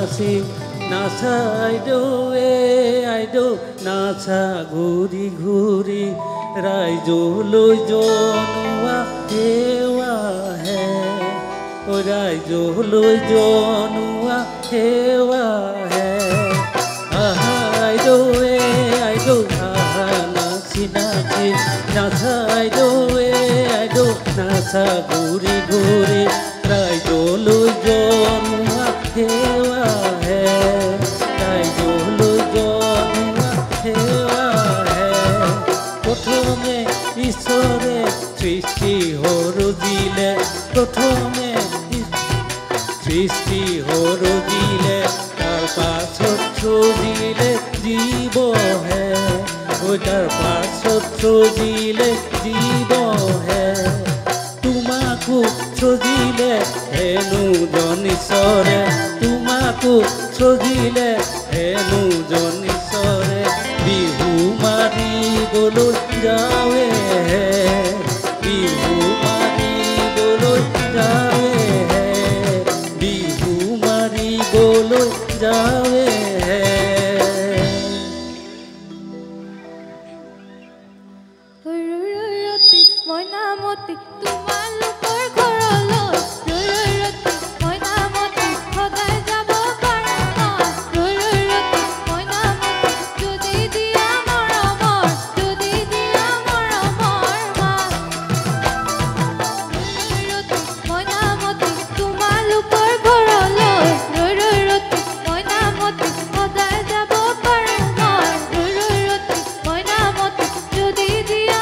নাচি নাচা আইদেউ নাচা ঘূৰি ঘূৰি ৰাইজলৈ জনোৱা সেৱাহে ৰাইজলৈ জনোৱা সেৱাহে আহা আইদেউ আহা নাচি নাচি নাচা আইদেউ নাচা ঘূৰি ঘূৰি ৰাইজলৈ জনোৱা সেৱাহে ৰাইজলৈ জনোৱা সেৱাহে প্ৰথমে ঈশ্বৰে সৃষ্টি সৰজিলে প্ৰথমে সৃষ্টি সৰজিলে তাৰ পাছত সজিলে জীৱহে তাৰ পাছত সজিলে জীৱহে তোমাকো সজিলে হেনো জন ঈশ্বৰে তোমাকো সজিলে হেনো জন ঈশ্বৰে বিহু মাৰিবলৈ যাৱে বিহু মাৰিবলৈ যাৱে বিহু মাৰিবলৈ যাৱে মইনামতি তোমালোকৰ ঘৰলৈ ৰৰৰতি মইনামতি সদায় যাব পাৰোঁ মই ৰৰৰতি মইনামতি যদি দিয়া মৰমৰ মা ৰৰৰতি মইনামতি তোমালোকৰ ঘৰলৈ ৰৰৰতি মইনামতি সদায় যাব পাৰোঁ মই ৰৰৰতি মইনামতি যদি দিয়া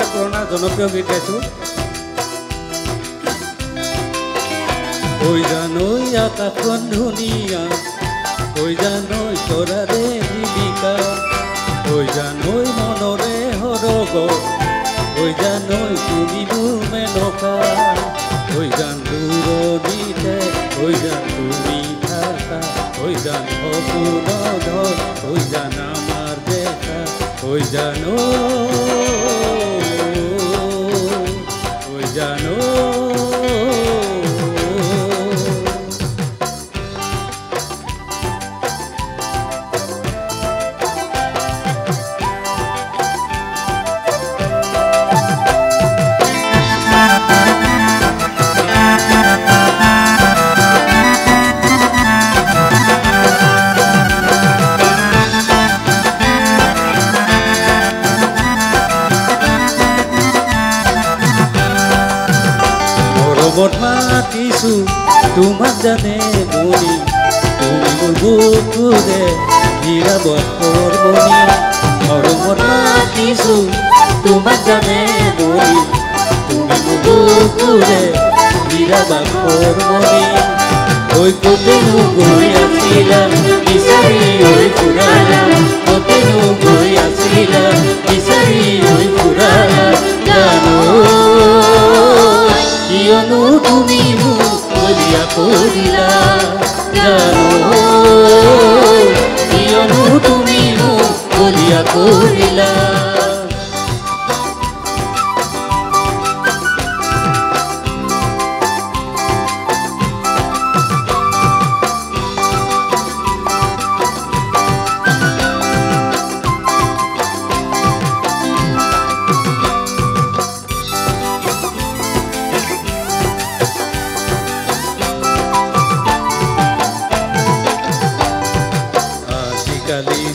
পুৰণা জনপ্ৰিয় গীত গাইছোঁ ঐ জানৈ আকাশখন ধুনীয়া ঐ জানৈ তৰাৰে জীৱিকা ঐ জানৈ মনৰে সৰগ ঐ জানৈ তুমি মোৰ মেনকা ঐ জান দূৰণিতে ঐ জান তুমি থাকা ঐ জান সপোন ধৰ ঐ জান আমাৰ দেখা ঐ জানৈ জানো মাতিছো তোমাক জানে মনি তুমি মোৰ বুকুৰে হীৰা বতৰ মনি মৰমত মাতিছো তোমাক জানে মনি তুমি মোৰ বুকুৰে হীৰা বতৰ মনি ঐ কতেনো গৈ আছিলা বিচাৰি ঐ ফুৰালা কতেনো গৈ আছিলা বিচাৰি ঐ ফুৰালা জানো কিয়নো তুমি মোক বলিয়া কৰিলা জানো কিয়নো তুমি মোক বলিয়া কৰিলা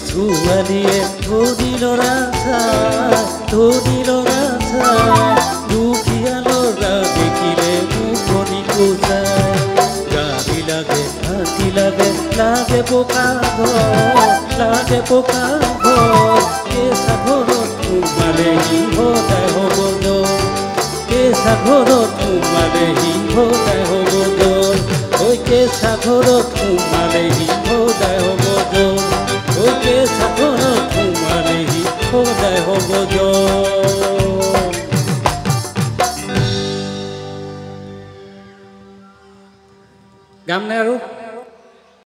ছোৱালীয়ে ধনী ল'ৰা দুখীয়া ল'ৰা দেখিলে মুখনি কোচাই গাড়ী লাগে হাতী লাগে বোকা ঘৰ কেঁচা ঘৰত সোমালেহি সদায় হ'ব দল কেঁচা ঘৰত সোমালেহি সদায় হ'ব দল ঐ কেঁচা ঘৰত সোমালেহি সদায় হ'ব দল ঐ কেঁচা ঘৰত সোমালেহি হ'ব জন গাম নে আৰু